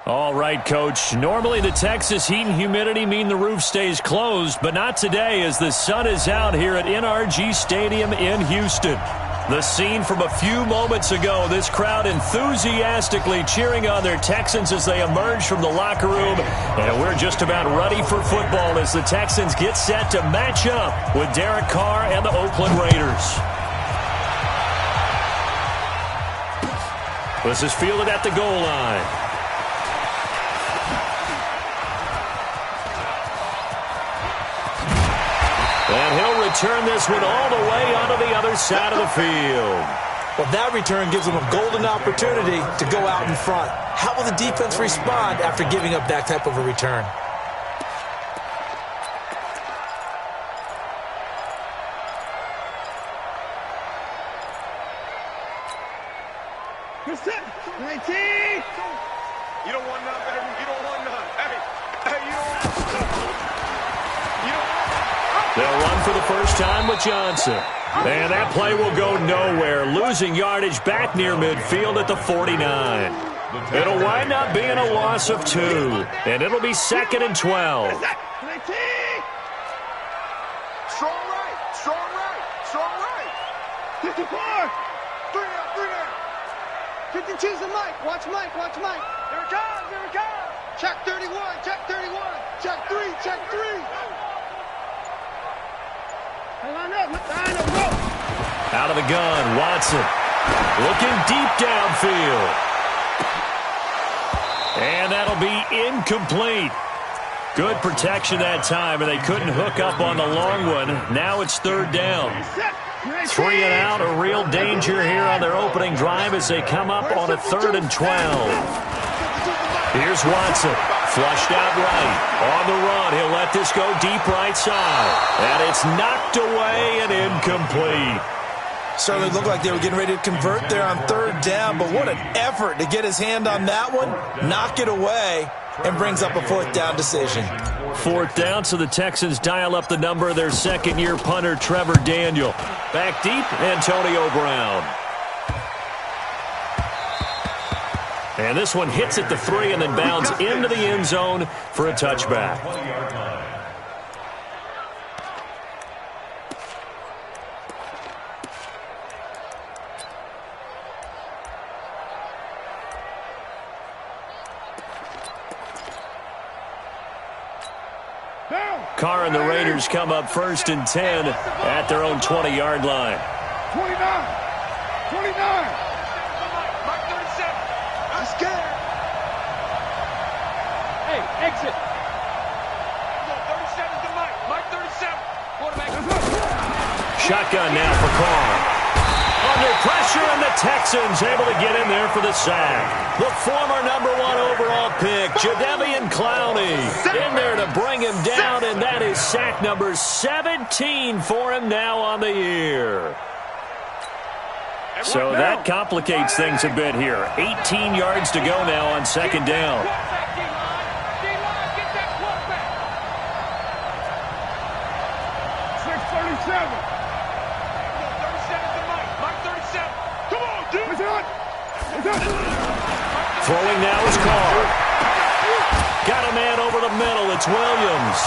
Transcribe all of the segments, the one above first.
All right, Coach. Normally the Texas heat and humidity mean the roof stays closed, but not today as the sun is out here at NRG Stadium in Houston. The scene from a few moments ago, this crowd enthusiastically cheering on their Texans as they emerge from the locker room. And we're just about ready for football as the Texans get set to match up with Derek Carr and the Oakland Raiders. This is fielded at the goal line. And he'll return this one all the way onto the other side of the field. Well, that return gives them a golden opportunity to go out in front. How will the defense respond after giving up that type of a return? You're set. 19. You don't want none, baby. You don't want none. Hey, you don't want none. You don't want none. They'll run for the first time with Johnson. And that play will go nowhere, losing yardage back near midfield at the 49. It'll wind up being a loss of 2, and it'll be 2nd and 12. 19. Strong right. Strong right. Strong right. 54. 3 down. 3 down. 52's the Mike. Watch Mike. Watch Mike. Here it comes. Here it comes. Check 31. Check 31. Check 3. Check 3. Out of the gun, Watson. Looking deep downfield. And that'll be incomplete. Good protection that time, and they couldn't hook up on the long one. Now it's 3rd down. 3 and out, a real danger here on their opening drive as they come up on a 3rd and 12. Here's Watson. Flushed out right. On the run, he'll let this go deep right side. And it's knocked away and incomplete. Certainly looked like they were getting ready to convert there on 3rd down, but what an effort to get his hand on that one, knock it away, and brings up a 4th down decision. 4th down, so the Texans dial up the number of their second-year punter, Trevor Daniel. Back deep, Antonio Brown. And this one hits at the 3 and then bounds into the end zone for a touchback. Carr and the Raiders come up 1st and 10 at their own 20-yard line. 29. 29. Exit. 37's the Mike. Mike 37. Quarterback. Shotgun now for Carr. Under pressure, and the Texans able to get in there for the sack. The former #1 overall pick, Jadeveon Clowney, in there to bring him down, and that is sack number 17 for him now on the year. So that complicates things a bit here. 18 yards to go now on 2nd down. 37's the Mike. Mike 37. Come on, dude. Throwing now is Carr. Got a man over the middle. It's Williams.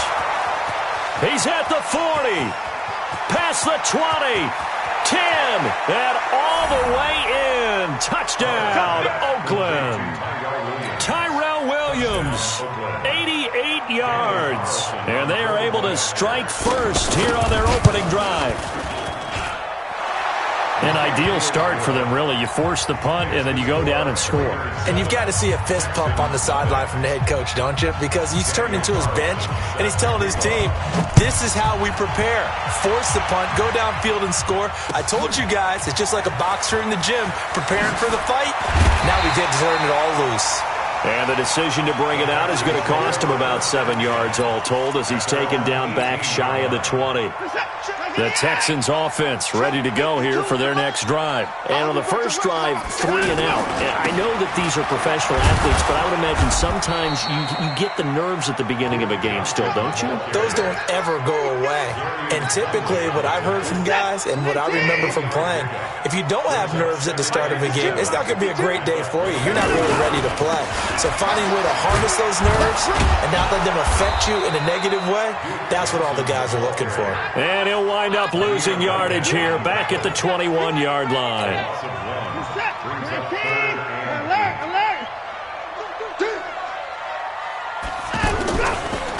He's at the 40. Past the 20. 10. And all the way in. Touchdown, Oakland. Tyrell Williams. 88 yards. And they are able to strike first here on their opening drive. An ideal start for them, really. You force the punt, and then you go down and score. And you've got to see a fist pump on the sideline from the head coach, don't you? Because he's turned into his bench, and he's telling his team, this is how we prepare. Force the punt, go downfield and score. I told you guys, it's just like a boxer in the gym preparing for the fight. Now we get to turn it all loose. And the decision to bring it out is going to cost him about 7 yards all told as he's taken down back shy of the 20. The Texans offense ready to go here for their next drive. And on the first drive, 3 and out. I know that these are professional athletes, but I would imagine sometimes you get the nerves at the beginning of a game still, don't you? Those don't ever go away. And typically what I've heard from guys and what I remember from playing, if you don't have nerves at the start of a game, it's not going to be a great day for you. You're not really ready to play. So finding a way to harness those nerves and not let them affect you in a negative way, that's what all the guys are looking for. And he'll wind up losing yardage here back at the 21-yard line.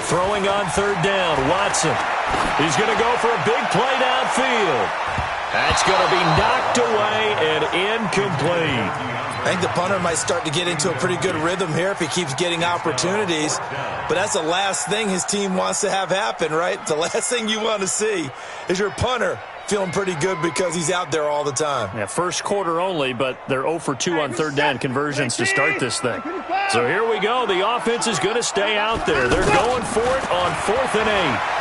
Throwing on third down, Watson. He's going to go for a big play downfield. That's going to be knocked away and incomplete. I think the punter might start to get into a pretty good rhythm here if he keeps getting opportunities. But that's the last thing his team wants to have happen, right? The last thing you want to see is your punter feeling pretty good because he's out there all the time. Yeah, first quarter only, but they're 0 for 2 on third down conversions to start this thing. So here we go. The offense is going to stay out there. They're going for it on 4th and 8.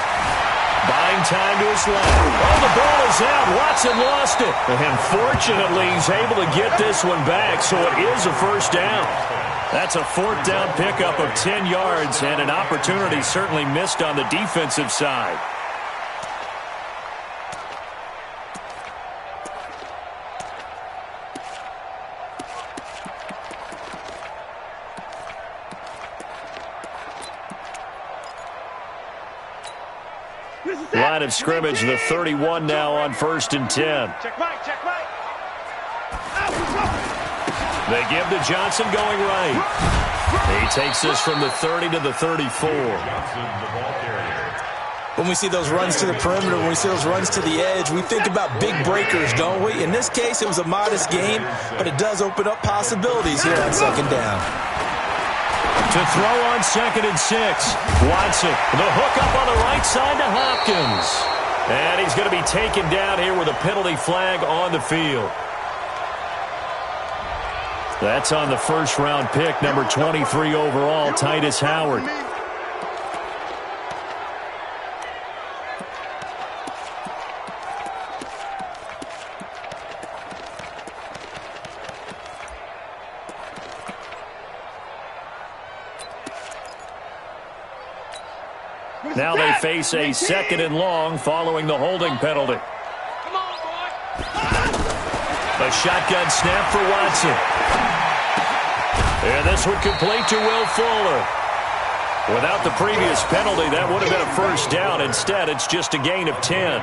Buying time to his left. Oh, the ball is out. Watson lost it. And fortunately, he's able to get this one back, so it is a first down. That's a 4th down pickup of 10 yards, and an opportunity certainly missed on the defensive side. Line of scrimmage, the 31 now on 1st and 10. They give to Johnson going right. He takes this from the 30 to the 34. When we see those runs to the perimeter, when we see those runs to the edge, we think about big breakers, don't we? In this case, it was a modest game, but it does open up possibilities here on 2nd down. To throw on 2nd and 6. Watson, the hook up on the right side to Hopkins. And he's going to be taken down here with a penalty flag on the field. That's on the first-round pick, number 23 overall, Titus Howard. Now they face a 2nd and long following the holding penalty. A shotgun snap for Watson. And this one complete to Will Fuller. Without the previous penalty, that would have been a first down. Instead, it's just a gain of 10.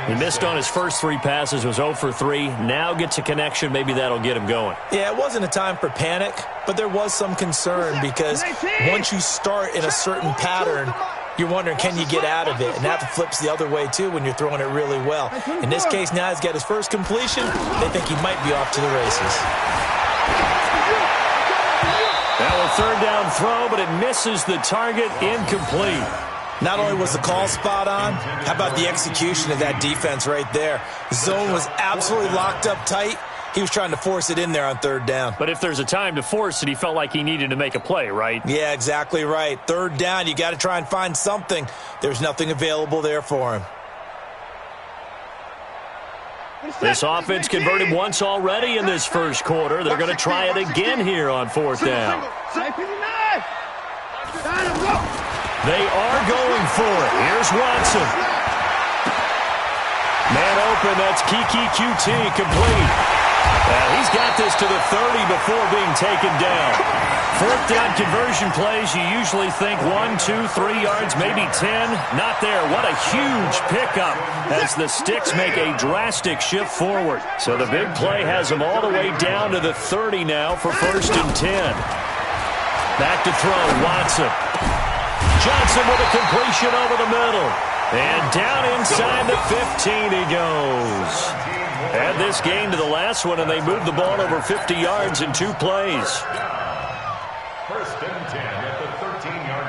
He missed on his first 3 passes, was 0 for 3. Now gets a connection. Maybe that'll get him going. Yeah, it wasn't a time for panic, but there was some concern because once you start in a certain pattern, you're wondering, can you get out of it? And that flips the other way, too, when you're throwing it really well. In this case, now he's got his first completion. They think he might be off to the races. Now a 3rd down throw, but it misses the target, incomplete. Not only was the call spot on, how about the execution of that defense right there? Zone was absolutely locked up tight. He was trying to force it in there on 3rd down. But if there's a time to force it, he felt like he needed to make a play, right? Yeah, exactly right. 3rd down, you got to try and find something. There's nothing available there for him. This offense converted once already in this first quarter. They're going to try it again here on 4th down. They are going for it. Here's Watson. Man open, that's Kiki QT complete. He's got this to the 30 before being taken down. 4th down conversion plays, you usually think 1, 2, 3 yards, maybe 10. Not there. What a huge pickup as the Sticks make a drastic shift forward. So the big play has them all the way down to the 30 now for 1st and 10. Back to throw, Watson. Johnson with a completion over the middle. And down inside the 15 he goes. Add this game to the last one, and they moved the ball over 50 yards in 2 plays. 1st and 10 at the 13-yard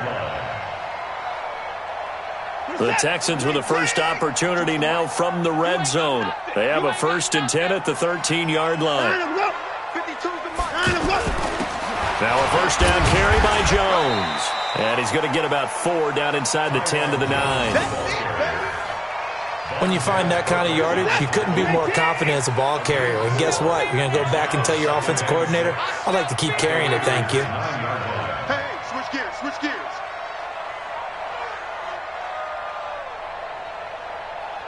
line. The Texans with the first opportunity now from the red zone. They have a 1st and 10 at the 13-yard line. Now a 1st down carry by Jones. And he's going to get about 4 down inside the 10 to the 9. When you find that kind of yardage, you couldn't be more confident as a ball carrier. And guess what? You're going to go back and tell your offensive coordinator, I'd like to keep carrying it, thank you. Hey, switch gears, switch gears.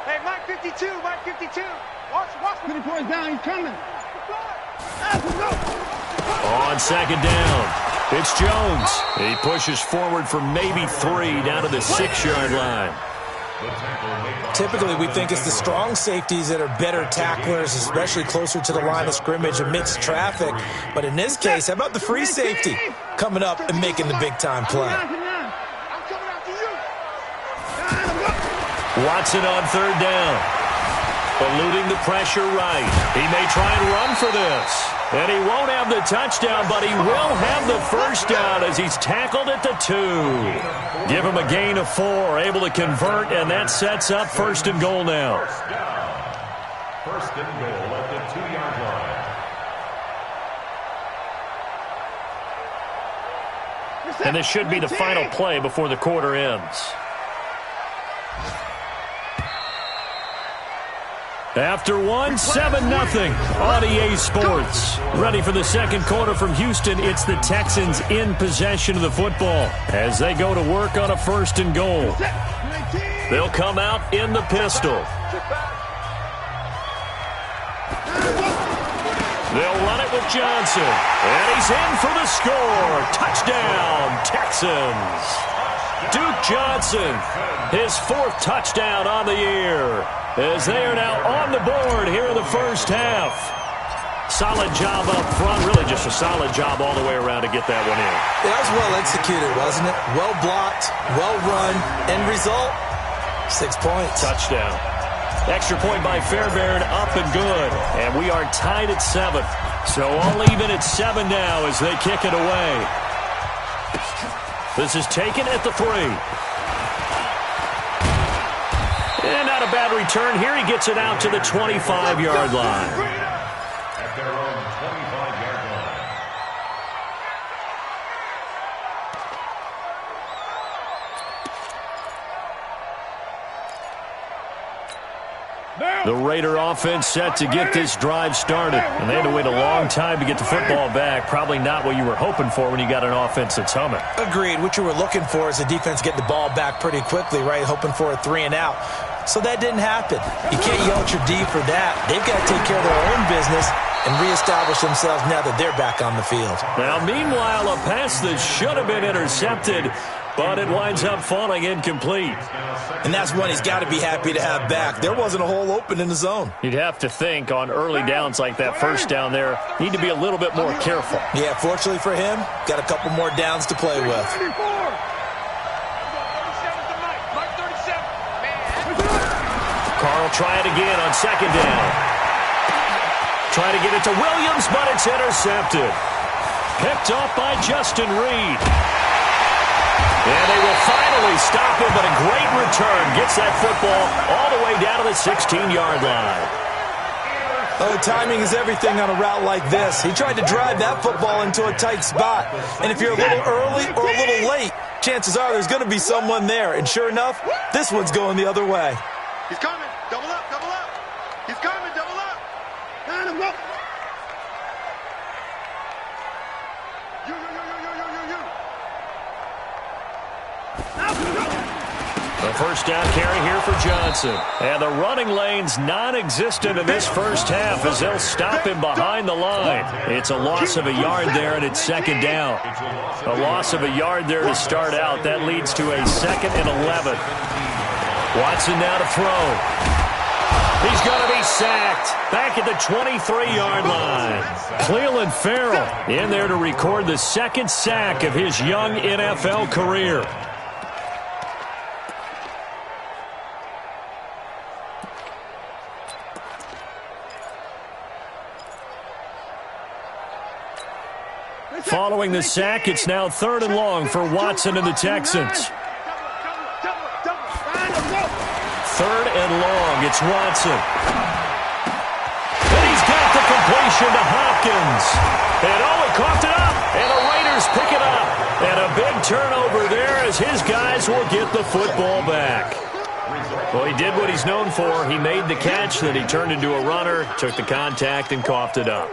Hey, Mike 52, Mike 52. Watch. 24 is down, he's coming. On second down, it's Jones. He pushes forward for maybe 3 down to the 6-yard line. Typically, we think it's the strong safeties that are better tacklers, especially closer to the line of scrimmage amidst traffic. But in this case, how about the free safety coming up and making the big-time play? I'm coming after you. Watson on third down. Eluding the pressure right. He may try and run for this. And he won't have the touchdown, but he will have the first down as he's tackled at the 2. Give him a gain of 4, able to convert, and that sets up first and goal now. First and goal at the 2-yard line. And this should be the final play before the quarter ends. After 1, 7-0 on EA Sports. Ready for the second quarter from Houston. It's the Texans in possession of the football as they go to work on a first and goal. They'll come out in the pistol. They'll run it with Johnson. And he's in for the score. Touchdown, Texans. Duke Johnson, his 4th touchdown on the year, as they are now on the board here in the first half. Solid job up front, really just a solid job all the way around to get that one in. That was well executed, wasn't it? Well blocked, well run, end result, 6 points. Touchdown. Extra point by Fairbairn, up and good. And we are tied at 7. So all even at 7 now as they kick it away. This is taken at the 3. And not a bad return here. He gets it out to the 25-yard line. At their own 25-yard line. The Raider offense set to get this drive started. And they had to wait a long time to get the football back. Probably not what you were hoping for when you got an offense that's humming. Agreed. What you were looking for is the defense getting the ball back pretty quickly, right? Hoping for a 3 and out. So that didn't happen. You can't yell at your D for that. They've got to take care of their own business and reestablish themselves now that they're back on the field. Now, meanwhile, a pass that should have been intercepted, but it winds up falling incomplete. And that's one he's got to be happy to have back. There wasn't a hole open in the zone. You'd have to think on early downs like that first down there, need to be a little bit more careful. Yeah, fortunately for him, got a couple more downs to play with. Carl try it again on second down. Try to get it to Williams, but it's intercepted. Picked off by Justin Reed. And they will finally stop him, but a great return. Gets that football all the way down to the 16-yard line. Oh, timing is everything on a route like this. He tried to drive that football into a tight spot. And if you're a little early or a little late, chances are there's going to be someone there. And sure enough, this one's going the other way. He's coming. Double up, double up. He's coming, double up. Let him go. You. The first down carry here for Johnson. And the running lane's non-existent in this first half as they'll stop him behind the line. It's a loss of a yard there, and it's second down. A loss of a yard there to start out. That leads to a 2nd and 11. Watson now to throw. He's going to be sacked back at the 23-yard line. Cleveland Farrell in there to record the 2nd sack of his young NFL career. Following the sack, it's now 3rd and long for Watson and the Texans. 3rd and long, it's Watson. And he's got the completion to Hopkins. And he coughed it up, and the Raiders pick it up. And a big turnover there as his guys will get the football back. Well, he did what he's known for. He made the catch, then he turned into a runner, took the contact, and coughed it up.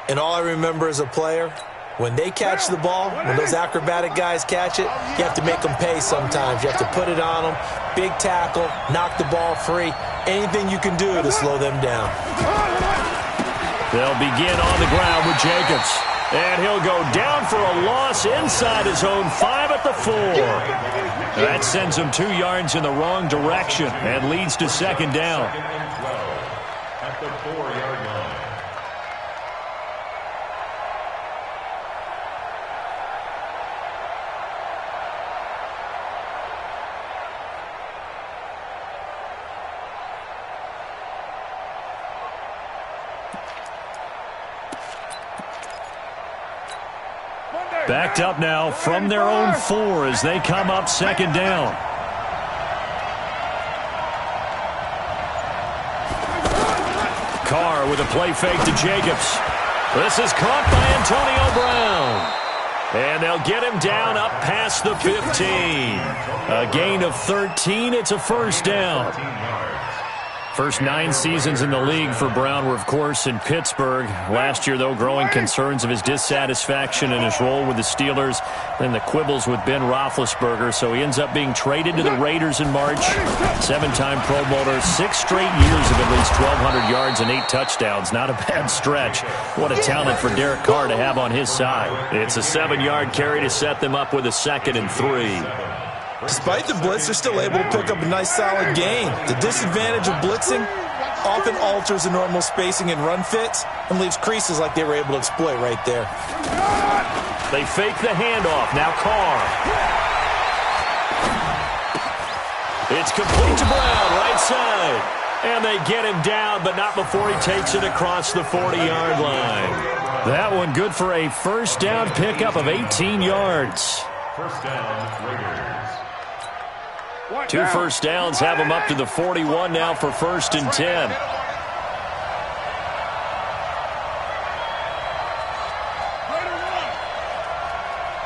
And all I remember as a player, when they catch the ball, when those acrobatic guys catch it, you have to make them pay sometimes. You have to put it on them, big tackle, knock the ball free, anything you can do to slow them down. They'll begin on the ground with Jacobs. And he'll go down for a loss inside his own 5 at the 4. That sends him 2 yards in the wrong direction and leads to second down. Second and 12 at the 4-yard line. Backed up now from their own 4 as they come up second down. Carr with a play fake to Jacobs. This is caught by Antonio Brown. And they'll get him down up past the 15. A gain of 13. It's a first down. First 9 seasons in the league for Brown were, of course, in Pittsburgh. Last year, though, growing concerns of his dissatisfaction in his role with the Steelers and the quibbles with Ben Roethlisberger. So he ends up being traded to the Raiders in March. 7-time Pro Bowler, 6 straight years of at least 1,200 yards and 8 touchdowns. Not a bad stretch. What a talent for Derek Carr to have on his side. It's a 7-yard carry to set them up with a 2nd and 3. Despite the blitz, they're still able to pick up a nice solid gain. The disadvantage of blitzing often alters the normal spacing and run fits and leaves creases like they were able to exploit right there. They fake the handoff. Now Carr. It's complete to Brown, right side. And they get him down, but not before he takes it across the 40-yard line. That one good for a first down pickup of 18 yards. First down, Raiders. 2 first downs have him up to the 41 now for 1st and 10.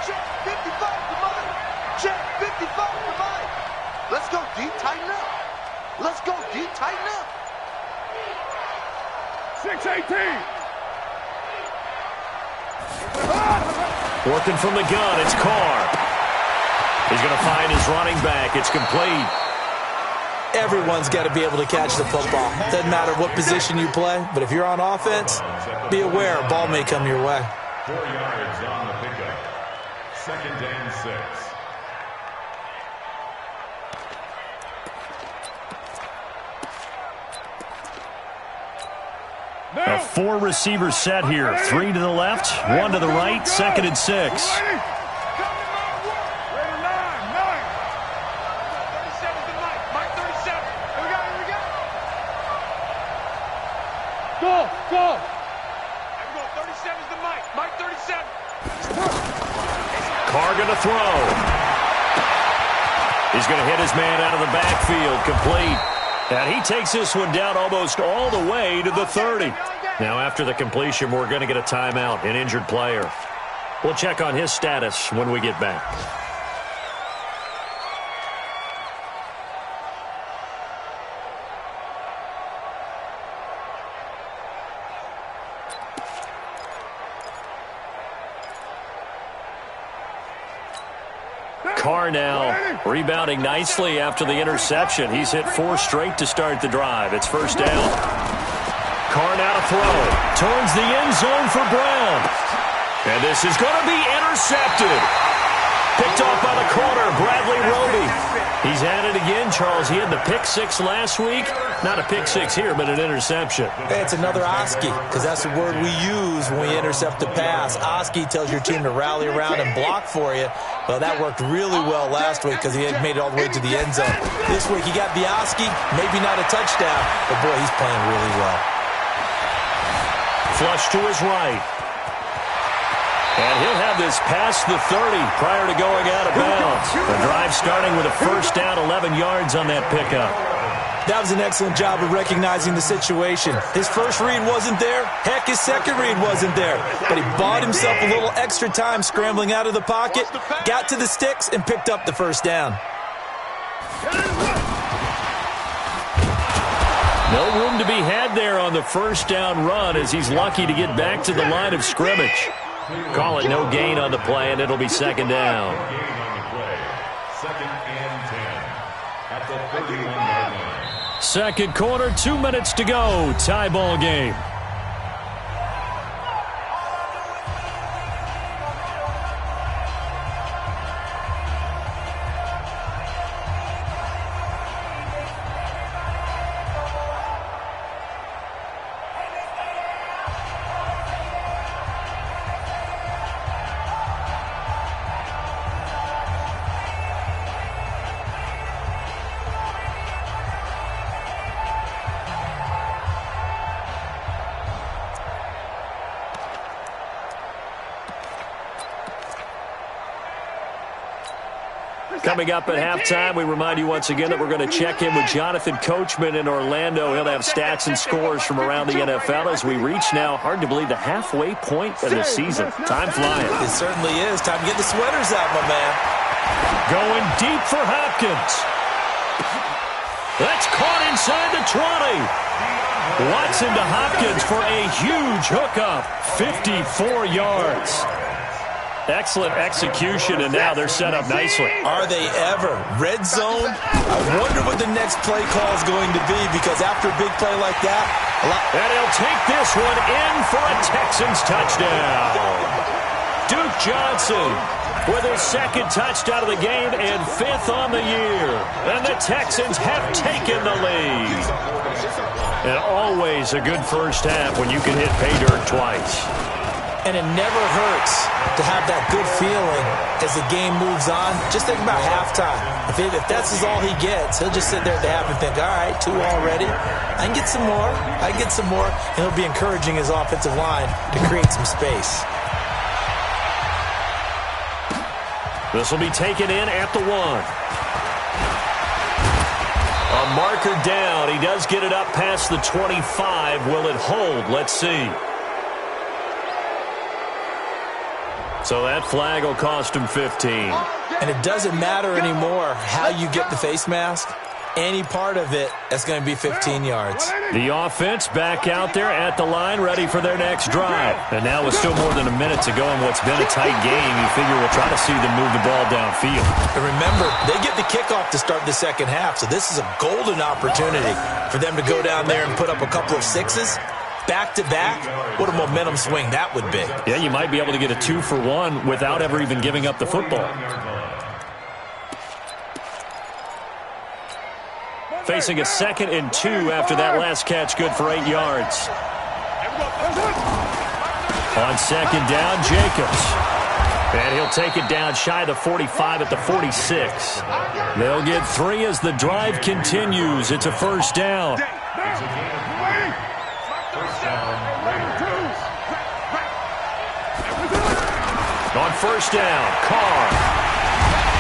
Check 55 to Mike. Check 55 to Mike. Let's go deep, tighten up. Let's go deep, tighten up. 6-18. Working from the gun, it's Carr. He's going to find his running back. It's complete. Everyone's got to be able to catch the football. Doesn't matter what position you play, but if you're on offense, be aware a ball may come your way. 4 yards on the pickup. 2nd and 6. A 4-receiver set here. 3 to the left, 1 to the right, 2nd and 6. Go! Here we go, 37's the Mike. Mike 37. Carr going to throw. He's going to hit his man out of the backfield, complete. And he takes this one down almost all the way to the 30. Now after the completion, we're going to get a timeout, an injured player. We'll check on his status when we get back. Carr now rebounding nicely after the interception. He's hit 4 straight to start the drive. It's first down. Carr now to throw. Towards the end zone for Brown. And this is going to be intercepted. Picked off by the corner, Bradley Roby. He's at it again, Charles. He had the pick 6 last week. Not a pick 6 here, but an interception. Hey, it's another Oski, because that's the word we use when we intercept the pass. Oski tells your team to rally around and block for you. Well, that worked really well last week because he had made it all the way to the end zone. This week he got the Oski, maybe not a touchdown, but boy, he's playing really well. Flush to his right. And he'll have this past the 30 prior to going out of bounds. The drive starting with a first down, 11 yards on that pickup. That was an excellent job of recognizing the situation. His first read wasn't there. Heck, his second read wasn't there. But he bought himself a little extra time scrambling out of the pocket, got to the sticks, and picked up the first down. No room to be had there on the first down run as he's lucky to get back to the line of scrimmage. Call it no gain on the play, and it'll be second down. Gain on the play. 2nd and 10 at the 31-yard line. Second quarter, 2 minutes to go. Tie ball game. Coming up at halftime, we remind you once again that we're going to check in with Jonathan Coachman in Orlando. He'll have stats and scores from around the NFL as we reach now, hard to believe, the halfway point of the season. Time flying. It certainly is. Time to get the sweaters out, my man. Going deep for Hopkins. That's caught inside the 20. Watson to Hopkins for a huge hookup. 54 yards. Excellent execution, and now they're set up nicely. Are they ever? Red zone? I wonder what the next play call is going to be, because after a big play like that, and he'll take this one in for a Texans touchdown. Duke Johnson with his second touchdown of the game and 5th on the year. And the Texans have taken the lead. And always a good first half when you can hit pay dirt twice. And it never hurts to have that good feeling as the game moves on. Just think about halftime. If that's all he gets, he'll just sit there at the half and think, all right, 2 already. I can get some more. I can get some more. And he'll be encouraging his offensive line to create some space. This will be taken in at the 1. A marker down. He does get it up past the 25. Will it hold? Let's see. So that flag will cost him 15. And it doesn't matter anymore how you get the face mask. Any part of it, that's going to be 15 yards. The offense back out there at the line, ready for their next drive. And now with still more than a minute to go in what's been a tight game, you figure we'll try to see them move the ball downfield. And remember, they get the kickoff to start the second half, so this is a golden opportunity for them to go down there and put up a couple of sixes. Back-to-back, what a momentum swing that would be. Yeah, you might be able to get a 2-for-1 without ever even giving up the football. Facing a 2nd and 2 after that last catch, good for 8 yards. On 2nd down, Jacobs. And he'll take it down shy of the 45 at the 46. They'll get 3 as the drive continues. It's a first down. On first down, Carr.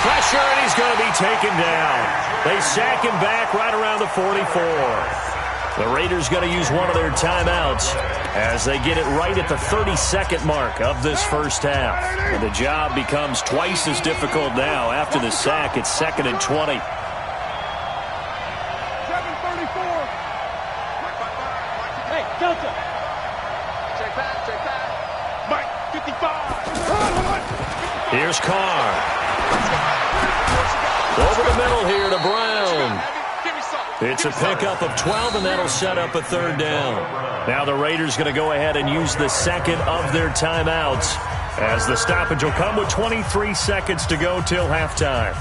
Pressure, and he's going to be taken down. They sack him back right around the 44. The Raiders going to use one of their timeouts as they get it right at the 30-second mark of this first half. And the job becomes twice as difficult now. After the sack, it's 2nd and 20. 7:34. Hey, Delta. Check back. Mike, 55. Here's Carr. Over the middle here to Brown. It's a pickup of 12, and that'll set up a 3rd down. Now the Raiders going to go ahead and use the second of their timeouts as the stoppage will come with 23 seconds to go till halftime.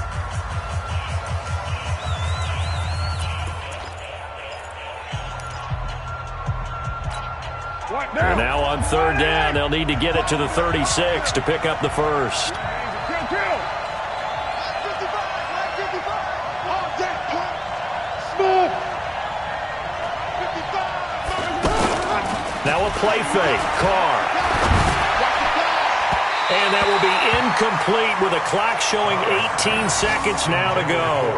And now on 3rd down, they'll need to get it to the 36 to pick up the first. Now a play fake. Carr. And that will be incomplete with a clock showing 18 seconds now to go.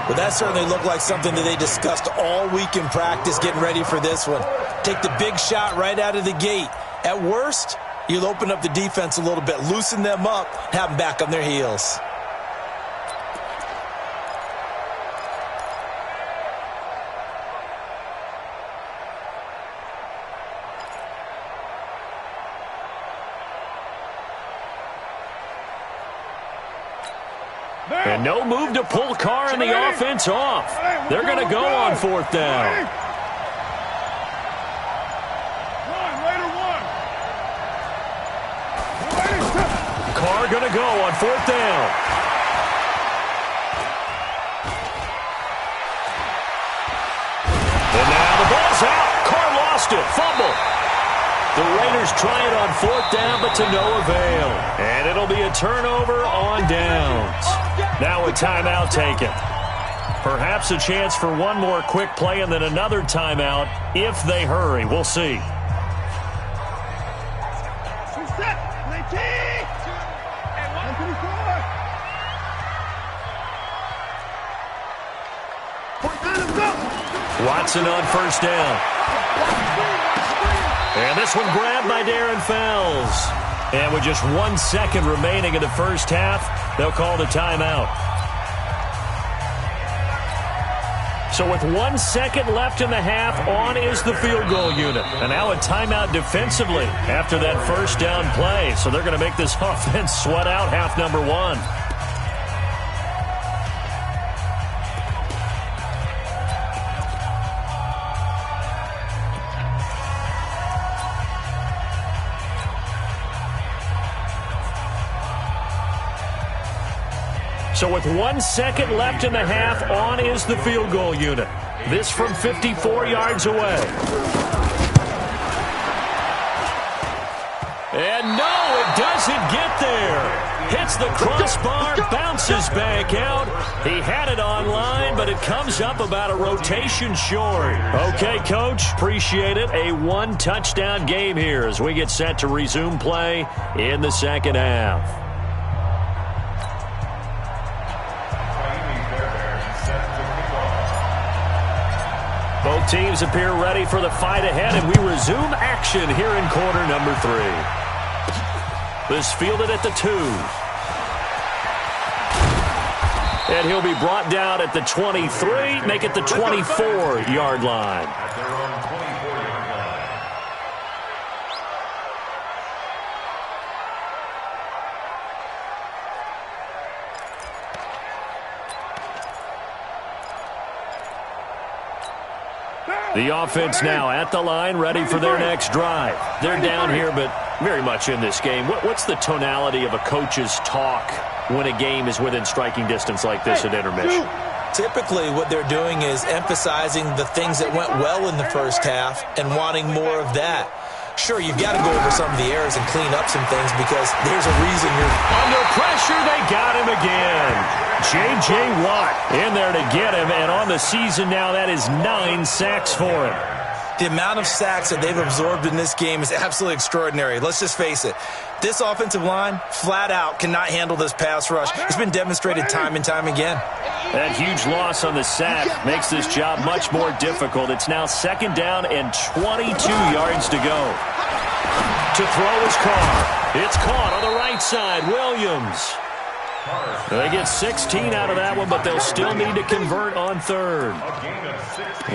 Well, that certainly looked like something that they discussed all week in practice getting ready for this one. Take the big shot right out of the gate. At worst, you'll open up the defense a little bit, loosen them up, have them back on their heels. And no move to pull Carr and the offense off. They're going to go on fourth down. Carr going to go on fourth down. And now the ball's out. Carr lost it. Fumble. The Raiders try it on fourth down, but to no avail. And it'll be a turnover on downs. Now a timeout taken. Perhaps a chance for one more quick play and then another timeout if they hurry. We'll see. Watson on first down. And this one grabbed by Darren Fells. And with just 1 second remaining in the first half, they'll call the timeout. So with 1 second left in the half, on is the field goal unit. And now a timeout defensively after that first down play. So they're going to make this offense sweat out half number one. So with 1 second left in the half, on is the field goal unit. This from 54 yards away. And no, it doesn't get there. Hits the crossbar, bounces back out. He had it online, but it comes up about a rotation short. Okay, Coach, appreciate it. A one-touchdown game here as we get set to resume play in the second half. Both teams appear ready for the fight ahead, and we resume action here in quarter number 3. This fielded at the 2. And he'll be brought down at the 23, make it the 24-yard line. At their own 24-yard line. The offense now at the line, ready for their next drive. They're down here, but very much in this game. What's the tonality of a coach's talk when a game is within striking distance like this at intermission? Typically, what they're doing is emphasizing the things that went well in the first half and wanting more of that. Sure, you've got to go over some of the errors and clean up some things because there's a reason you're under pressure. They got him again. J.J. Watt in there to get him, and on the season now, that is 9 sacks for him. The amount of sacks that they've absorbed in this game is absolutely extraordinary. Let's just face it. This offensive line, flat out, cannot handle this pass rush. It's been demonstrated time and time again. That huge loss on the sack makes this job much more difficult. It's now second down and 22 yards to go. To throw is Carr. It's caught on the right side. Williams. They get 16 out of that one, but they'll still need to convert on third.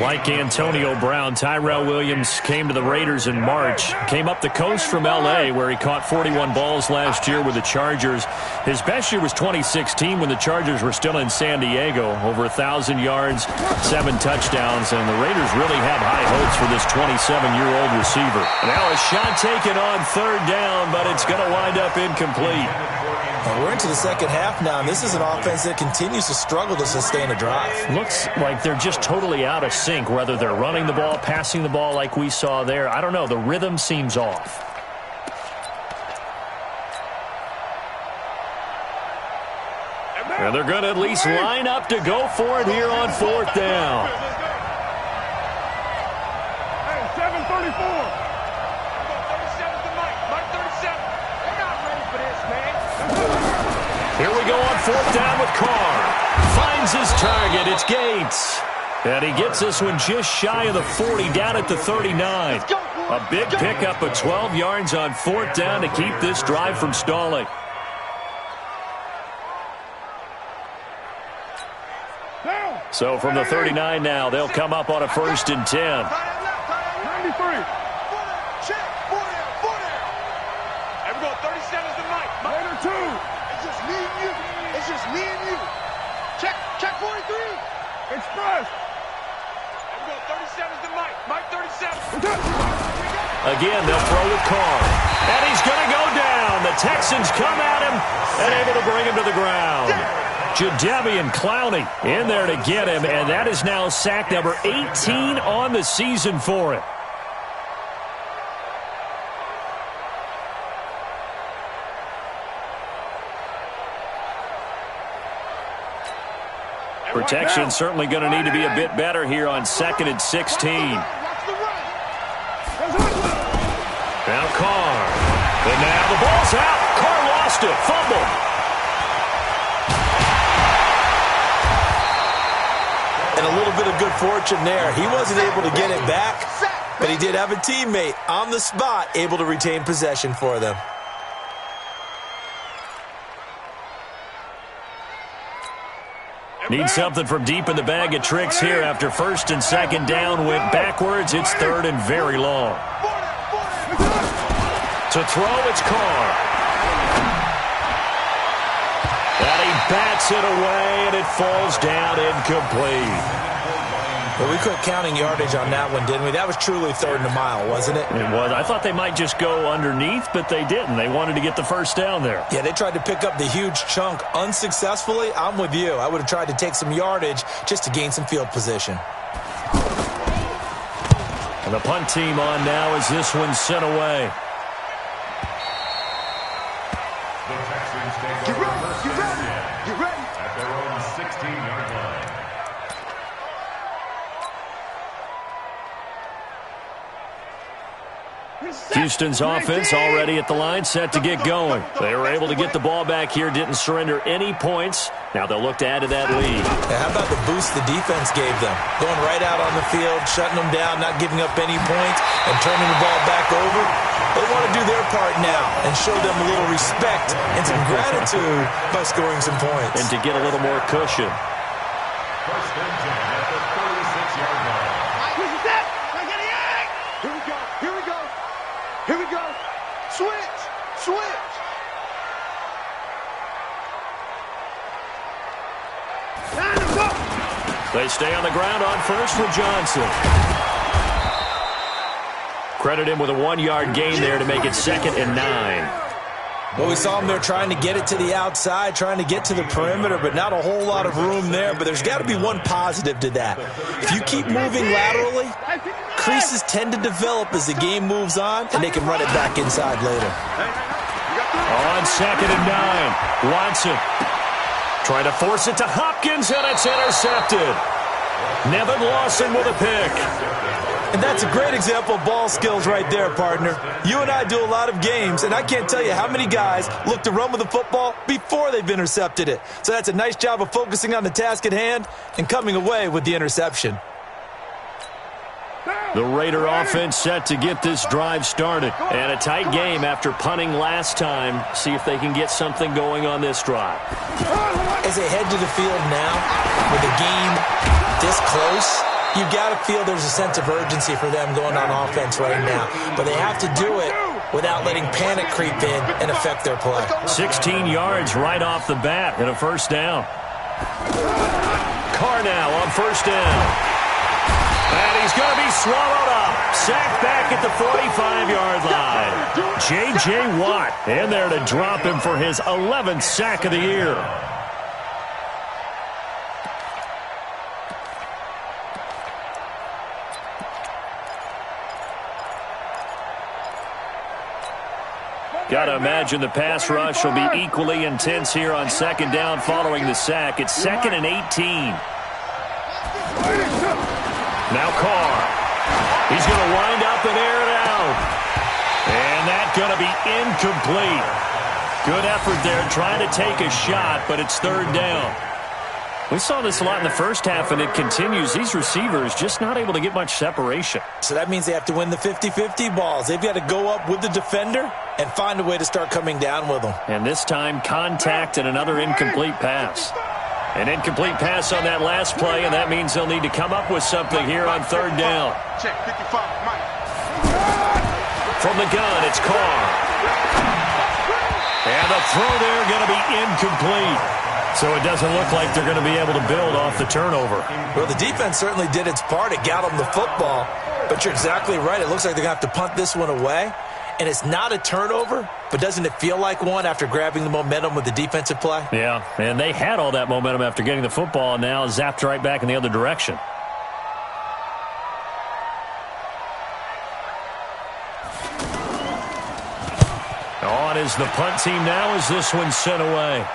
Like Antonio Brown, Tyrell Williams came to the Raiders in March. Came up the coast from L.A., where he caught 41 balls last year with the Chargers. His best year was 2016 when the Chargers were still in San Diego. Over 1,000 yards, 7 touchdowns, and the Raiders really have high hopes for this 27-year-old receiver. Now a shot taken on third down, but it's going to wind up incomplete. Well, we're into the second half now, and this is an offense that continues to struggle to sustain a drive. Looks like they're just totally out of sync, whether they're running the ball, passing the ball like we saw there. I don't know. The rhythm seems off. And they're going to at least line up to go for it here on fourth down. Hey, 734. Here we go on fourth down with Carr. Finds his target. It's Gates. And he gets this one just shy of the 40, down at the 39. A big pickup of 12 yards on fourth down to keep this drive from stalling. So from the 39 now, they'll come up on a 1st and 10. 93. Here we go. 37's the mic. Later 2. It's just me and you. It's just me and you. Check 43. Express. I'm going 37's to Mike. Mike 37. Again, they'll throw with Carr. And he's going to go down. The Texans come at him and able to bring him to the ground. Jadeveon Clowney in there to get him, and that is now sack number 18 on the season for him. Protection certainly going to need to be a bit better here on 2nd and 16. Now Carr. And now the ball's out. Carr lost it. Fumble. And a little bit of good fortune there. He wasn't able to get it back, but he did have a teammate on the spot able to retain possession for them. Need something from deep in the bag of tricks here after 1st and 2nd down went backwards. It's 3rd and very long. To throw, it's Carr. And he bats it away, and it falls down incomplete. Well, we quit counting yardage on that one, didn't we? That was truly 3rd and a mile, wasn't it? It was. I thought they might just go underneath, but they didn't. They wanted to get the 1st down there. Yeah, they tried to pick up the huge chunk unsuccessfully. I'm with you. I would have tried to take some yardage just to gain some field position. And the punt team on now as this one's sent away. The Texans take over first and 10 at their own 16-yard line. Houston's offense already at the line, set to get going. They were able to get the ball back here, didn't surrender any points. Now they'll look to add to that lead. Yeah, how about the boost the defense gave them? Going right out on the field, shutting them down, not giving up any points, and turning the ball back over. They want to do their part now and show them a little respect and some gratitude by scoring some points. And to get a little more cushion. 1st and 10 at the 36-yard line. Here we go. Here we go. Here we go. Switch. Switch. They stay on the ground on 1st with Johnson. Credit him with a 1-yard gain there to make it 2nd and 9. Well, we saw them there trying to get it to the outside, trying to get to the perimeter, but not a whole lot of room there. But there's got to be one positive to that. If you keep moving laterally, creases tend to develop as the game moves on, and they can run it back inside later. On 2nd and 9, Watson trying to force it to Hopkins, and it's intercepted. Nevin Lawson with a pick. And that's a great example of ball skills right there, partner. You and I do a lot of games, and I can't tell you how many guys look to run with the football before they've intercepted it. So that's a nice job of focusing on the task at hand and coming away with the interception. The Raider offense set to get this drive started. And a tight game after punting last time. See if they can get something going on this drive. As they head to the field now, with the game this close, you've got to feel there's a sense of urgency for them going on offense right now. But they have to do it without letting panic creep in and affect their play. 16 yards right off the bat and a 1st down. Carr now on 1st down. And he's going to be swallowed up. Sacked back at the 45-yard line. J.J. Watt in there to drop him for his 11th sack of the year. Got to imagine the pass rush will be equally intense here on 2nd down following the sack. It's 2nd and 18. Now Carr. He's going to wind up and air it out. And that's going to be incomplete. Good effort there trying to take a shot, but it's 3rd down. We saw this a lot in the first half, and it continues. These receivers just not able to get much separation. So that means they have to win the 50-50 balls. They've got to go up with the defender and find a way to start coming down with them. And this time, contact and another incomplete pass. An incomplete pass on that last play, and that means they'll need to come up with something here on 3rd down. Check 55, Mike. From the gun, it's Carr. And the throw there going to be incomplete. So it doesn't look like they're going to be able to build off the turnover. Well, the defense certainly did its part. It got them the football. But you're exactly right. It looks like they're going to have to punt this one away. And it's not a turnover, but doesn't it feel like one after grabbing the momentum with the defensive play? Yeah, and they had all that momentum after getting the football, and now zapped right back in the other direction. On is the punt team now as this one's sent away.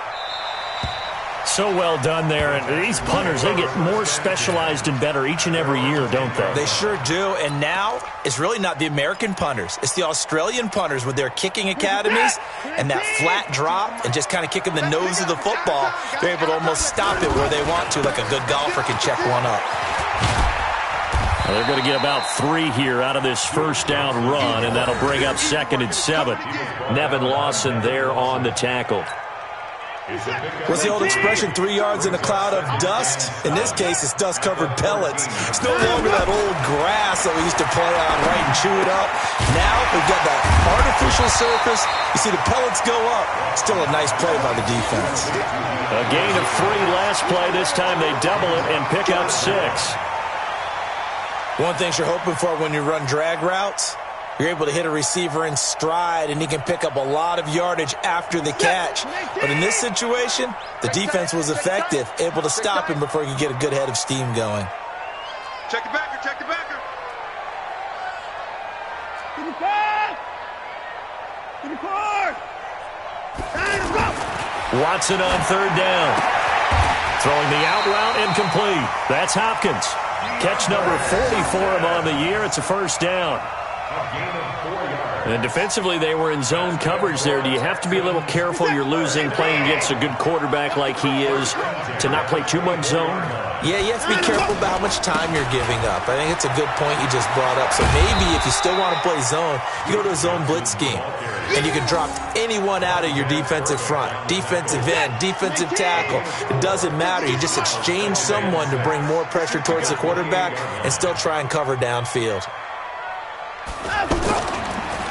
So well done there. And these punters, they get more specialized and better each and every year, don't they? They sure do. And now it's really not the American punters. It's the Australian punters with their kicking academies and that flat drop and just kind of kicking the nose of the football. They're able to almost stop it where they want to, like a good golfer can check one up. Well, they're going to get about 3 here out of this first down run, and that'll bring up 2nd and 7. Nevin Lawson there on the tackle. What's the old expression, 3 yards in a cloud of dust? In this case, it's dust-covered pellets. It's no longer that old grass that we used to play on, right, and chew it up. Now we've got that artificial surface. You see the pellets go up. Still a nice play by the defense. A gain of 3 last play. This time they double it and pick up 6. One thing you're hoping for when you run drag routes, you're able to hit a receiver in stride, and he can pick up a lot of yardage after the catch. But in this situation, the defense was effective, able to stop him before he could get a good head of steam going. Check the backer, check the backer. To the car! Let's go! Watson on 3rd down. Throwing the out route incomplete. That's Hopkins. Catch number 40 for him on the year. It's a first down. And defensively, they were in zone coverage there. Do you have to be a little careful? You're losing playing against a good quarterback like he is to not play too much zone? Yeah, you have to be careful about how much time you're giving up. I think it's a good point you just brought up. So maybe if you still want to play zone, you go to a zone blitz scheme. And you can drop anyone out of your defensive front, defensive end, defensive tackle. It doesn't matter. You just exchange someone to bring more pressure towards the quarterback and still try and cover downfield.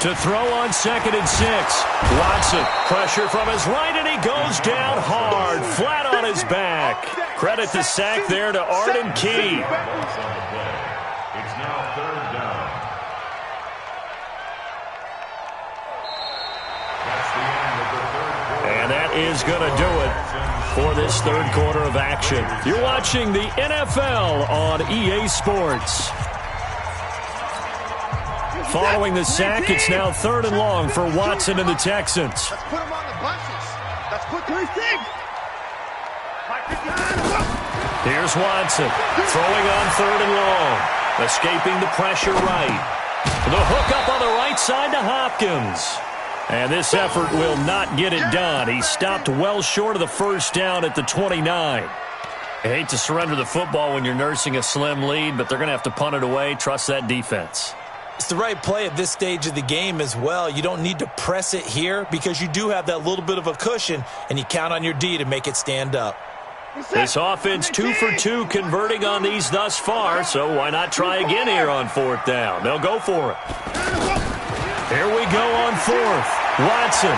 To throw on 2nd and 6. Watson, pressure from his right, and he goes down hard, flat on his back. Credit the sack there to Arden Key. It's now 3rd down. That's the end of the 3rd quarter. And that is going to do it for this 3rd quarter of action. You're watching the NFL on EA Sports. Following the sack, it's now 3rd and long for Watson and the Texans. Let's put him on the buses. Let's put 3 things. Here's Watson, throwing on 3rd and long. Escaping the pressure right. The hook up on the right side to Hopkins. And this effort will not get it done. He stopped well short of the first down at the 29. I hate to surrender the football when you're nursing a slim lead, but they're going to have to punt it away. Trust that defense. It's the right play at this stage of the game as well. You don't need to press it here because you do have that little bit of a cushion, and you count on your D to make it stand up. This offense 2 for 2 converting on these thus far, so why not try again here on 4th down? They'll go for it. Here we go on 4th. Watson.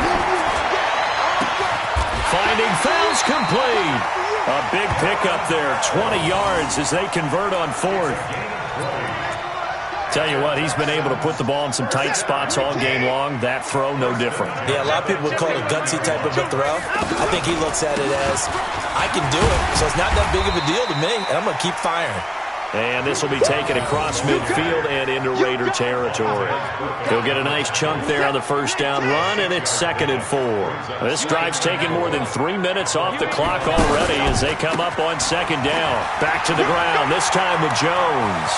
Finding fouls complete. A big pickup there, 20 yards as they convert on 4th. Tell you what, he's been able to put the ball in some tight spots all game long. That throw, no different. Yeah, a lot of people would call it a gutsy type of a throw. I think he looks at it as, I can do it, so it's not that big of a deal to me, and I'm going to keep firing. And this will be taken across midfield and into Raider territory. He'll get a nice chunk there on the first down run, and it's 2nd and 4. This drive's taken more than 3 minutes off the clock already as they come up on 2nd down. Back to the ground, this time with Jones.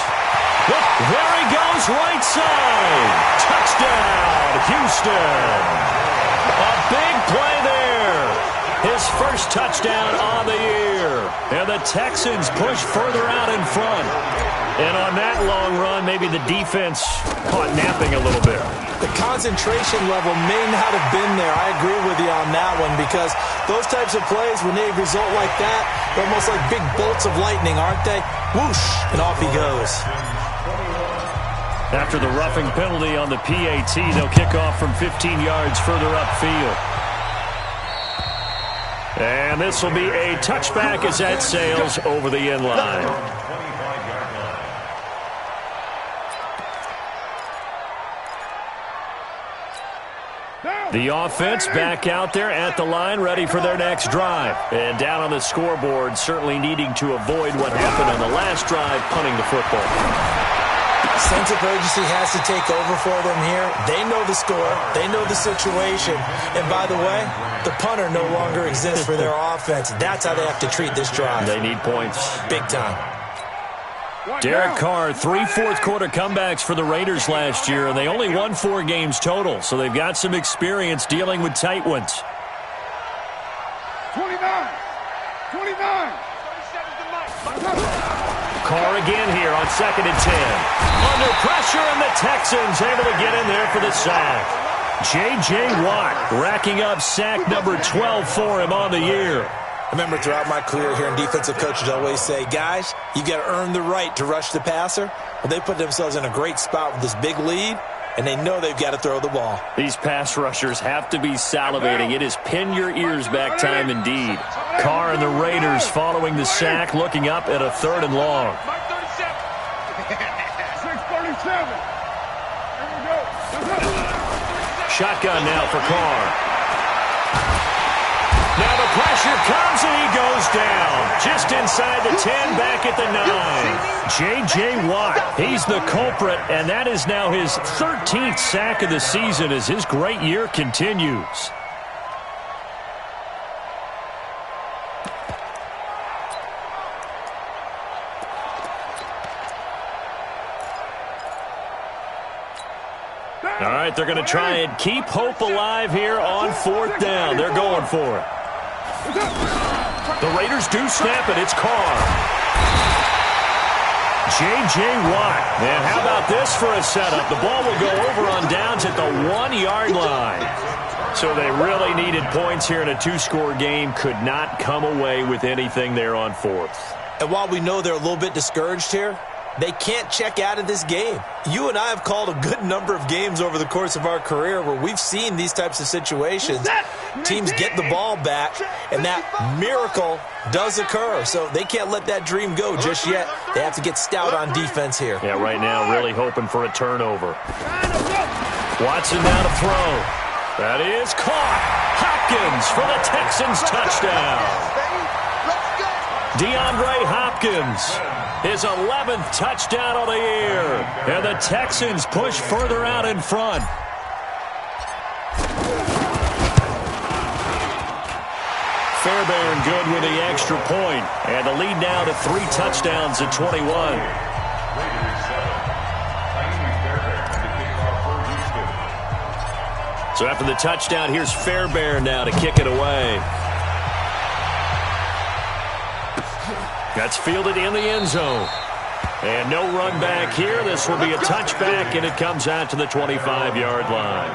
Look, there he goes, right side. Touchdown, Houston. A big play there. His first touchdown on the year. And the Texans push further out in front. And on that long run, maybe the defense caught napping a little bit. The concentration level may not have been there. I agree with you on that one because those types of plays, when they result like that, they're almost like big bolts of lightning, aren't they? Whoosh, and off he goes. After the roughing penalty on the PAT, they'll kick off from 15 yards further upfield. And this will be a touchback as that sails over the end line. The offense back out there at the line, ready for their next drive. And down on the scoreboard, certainly needing to avoid what happened on the last drive, punting the football. Sense of urgency has to take over for them here. They know the score. They know the situation. And by the way, the punter no longer exists for their offense. That's how they have to treat this drive. They need points. Big time. Derek Carr, 3 fourth-quarter comebacks for the Raiders last year, and they only won 4 games total, so they've got some experience dealing with tight ones. 29. Carr again here on 2nd and 10. Under pressure, and the Texans able to get in there for the sack. J.J. Watt racking up sack number 12 for him on the year. I remember throughout my career hearing defensive coaches always say, guys, you got to earn the right to rush the passer. Well, they put themselves in a great spot with this big lead, and they know they've got to throw the ball. These pass rushers have to be salivating. It is pin your ears back time indeed. Carr and the Raiders following the sack, looking up at a 3rd and long. 637. Shotgun now for Carr. Now the pressure comes and he goes down. Just inside the 10, back at the 9. J.J. Watt, he's the culprit, and that is now his 13th sack of the season as his great year continues. All right, they're going to try and keep hope alive here on 4th down. They're going for it. The Raiders do snap it. It's Carr. J.J. Watt. And how about this for a setup? The ball will go over on downs at the 1-yard line. So they really needed points here in a 2-score game. Could not come away with anything there on 4th. And while we know they're a little bit discouraged here, they can't check out of this game. You and I have called a good number of games over the course of our career where we've seen these types of situations. Teams get the ball back, and that miracle does occur. So they can't let that dream go just yet. They have to get stout on defense here. Yeah, right now really hoping for a turnover. Watson now to throw. That is caught. Hopkins for the Texans touchdown. DeAndre Hopkins. His 11th touchdown of the year. And the Texans push further out in front. Fairbairn good with the extra point. And the lead now to 3 touchdowns at 21. So after the touchdown, here's Fairbairn now to kick it away. That's fielded in the end zone. And no run back here. This will be a touchback, and it comes out to the 25-yard line.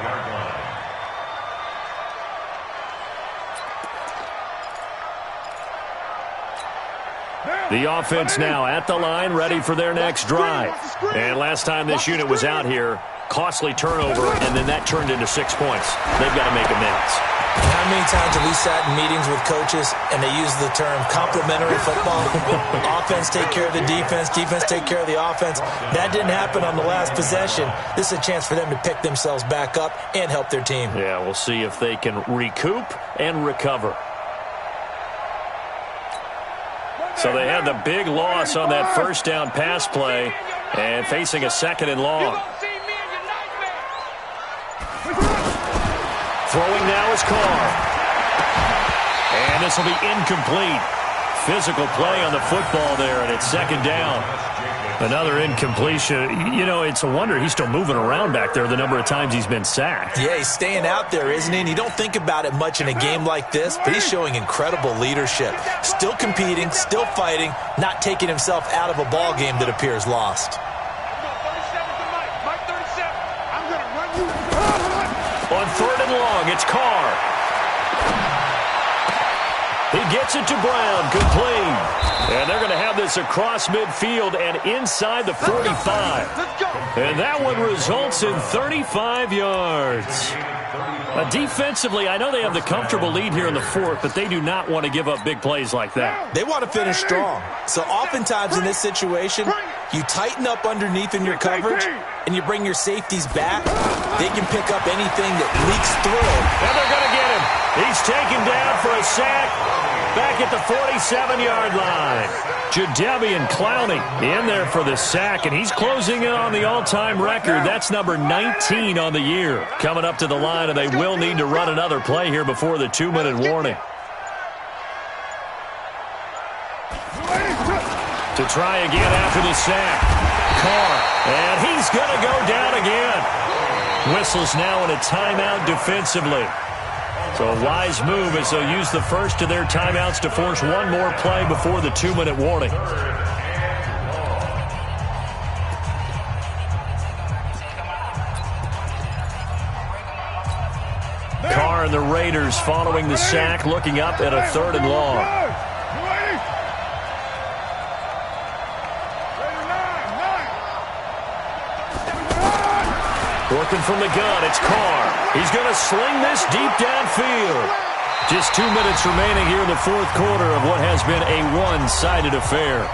The offense now at the line, ready for their next drive. And last time this unit was out here, costly turnover, and then that turned into 6 points. They've got to make amends. How many times have we sat in meetings with coaches and they use the term complementary football? Offense take care of the defense, defense take care of the offense. That didn't happen on the last possession. This is a chance for them to pick themselves back up and help their team. Yeah, we'll see if they can recoup and recover. So they had the big loss on that first down pass play and facing a 2nd and long. Throwing now is Carr. And this will be incomplete. Physical play on the football there, and it's 2nd down. Another incompletion. You know, it's a wonder he's still moving around back there the number of times he's been sacked. Yeah, he's staying out there, isn't he? And you don't think about it much in a game like this, but he's showing incredible leadership. Still competing, still fighting, not taking himself out of a ball game that appears lost. On 3rd and long, it's Carr. He gets it to Brown, complete. And they're going to have this across midfield and inside the 45. And that one results in 35 yards. Defensively, I know they have the comfortable lead here in the fourth, but they do not want to give up big plays like that. They want to finish strong. So oftentimes in this situation, you tighten up underneath in your coverage, and you bring your safeties back. They can pick up anything that leaks through. And they're going to get him. He's taken down for a sack back at the 47-yard line. Jadeveon Clowney in there for the sack, and he's closing in on the all-time record. That's number 19 on the year. Coming up to the line, and they will need to run another play here before the 2-minute warning. To try again after the sack. Carr, and he's going to go down again. Whistles now in a timeout defensively. So a wise move as they'll use the first of their timeouts to force one more play before the 2-minute warning. Carr and the Raiders following the sack, looking up at a 3rd and long. Working from the gun, it's Carr. He's going to sling this deep downfield. Just 2 minutes remaining here in the fourth quarter of what has been a one-sided affair.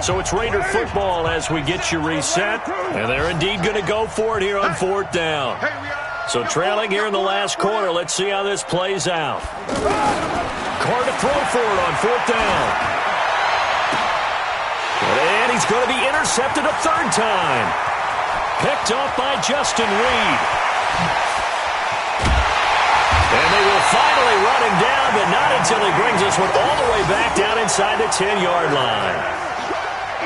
So it's Raider football as we get you reset. And they're indeed going to go for it here on 4th down. So trailing here in the last quarter. Let's see how this plays out. Carr to throw for it on 4th down. And he's going to be intercepted a 3rd time. Picked off by Justin Reed. And they will finally run him down, but not until he brings this one all the way back down inside the 10-yard line.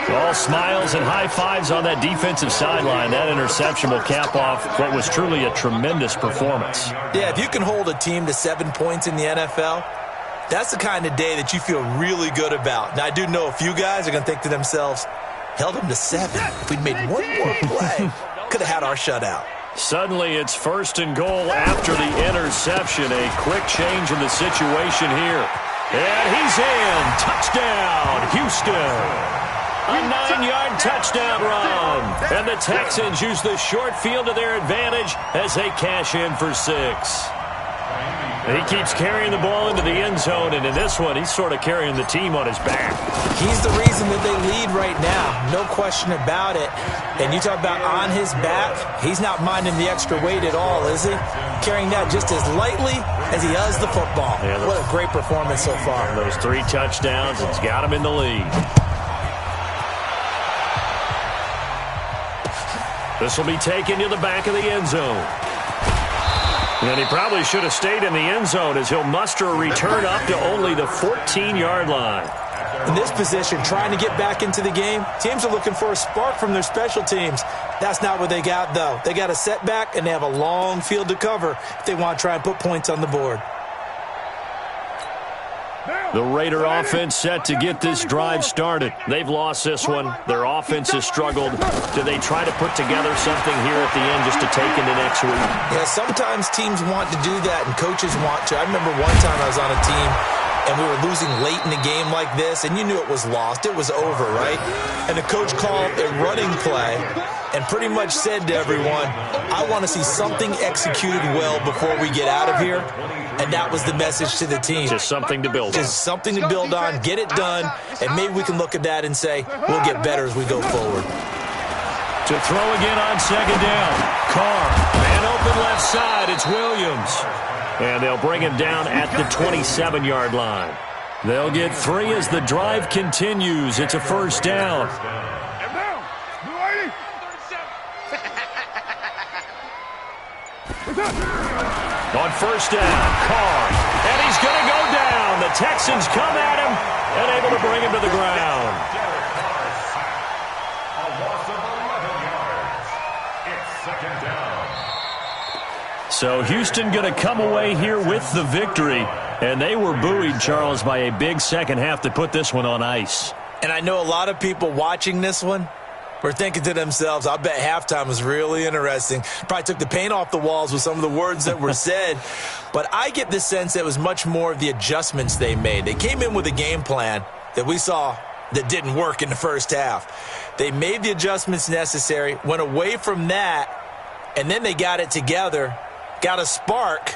All smiles and high fives on that defensive sideline. That interception will cap off what was truly a tremendous performance. Yeah, if you can hold a team to 7 points in the NFL, that's the kind of day that you feel really good about. Now, I do know a few guys are going to think to themselves, held them to 7. If we'd made one more play, could have had our shutout. Suddenly, it's 1st and goal after the interception. A quick change in the situation here. And he's in. Touchdown, Houston. A 9-yard touchdown run. And the Texans use the short field to their advantage as they cash in for 6. And he keeps carrying the ball into the end zone, and in this one, he's sort of carrying the team on his back. He's the reason that they lead right now. No question about it. And you talk about on his back, he's not minding the extra weight at all, is he? Carrying that just as lightly as he does the football. Yeah, what a great performance so far. Those 3 touchdowns, it's got him in the lead. This will be taken to the back of the end zone. And he probably should have stayed in the end zone as he'll muster a return up to only the 14-yard line. In this position, trying to get back into the game, teams are looking for a spark from their special teams. That's not what they got, though. They got a setback, and they have a long field to cover if they want to try and put points on the board. The Raider offense set to get this drive started. They've lost this one. Their offense has struggled. Do they try to put together something here at the end just to take into next week? Yeah, sometimes teams want to do that and coaches want to. I remember one time I was on a team and we were losing late in a game like this, and you knew it was lost. It was over, right? And the coach called a running play and pretty much said to everyone, I want to see something executed well before we get out of here. And that was the message to the team. Just something to build on. Just something to build on, get it done, and maybe we can look at that and say, we'll get better as we go forward. To throw again on 2nd down. Carr, man open left side, it's Williams. And they'll bring him down at the 27-yard line. They'll get 3 as the drive continues. It's a 1st down. On 1st down, Carr, and he's going to go down. The Texans come at him and able to bring him to the ground. A loss of 11 yards. It's 2nd down. So Houston going to come away here with the victory. And they were buoyed, Charles, by a big second half to put this one on ice. And I know a lot of people watching this one, were thinking to themselves, I bet halftime was really interesting. Probably took the paint off the walls with some of the words that were said. But I get the sense that it was much more of the adjustments they made. They came in with a game plan that we saw that didn't work in the first half. They made the adjustments necessary, went away from that, and then they got it together, got a spark,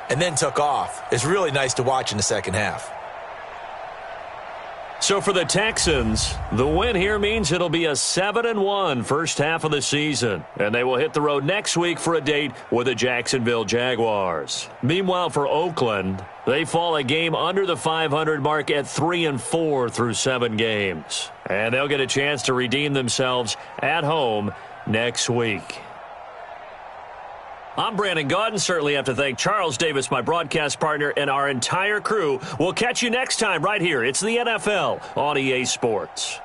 and then took off. It's really nice to watch in the second half. So for the Texans, the win here means it'll be a 7-1 first half of the season, and they will hit the road next week for a date with the Jacksonville Jaguars. Meanwhile, for Oakland, they fall a game under the 500 mark at 3-4 through 7 games, and they'll get a chance to redeem themselves at home next week. I'm Brandon Gaudin. Certainly have to thank Charles Davis, my broadcast partner, and our entire crew. We'll catch you next time right here. It's the NFL on EA Sports.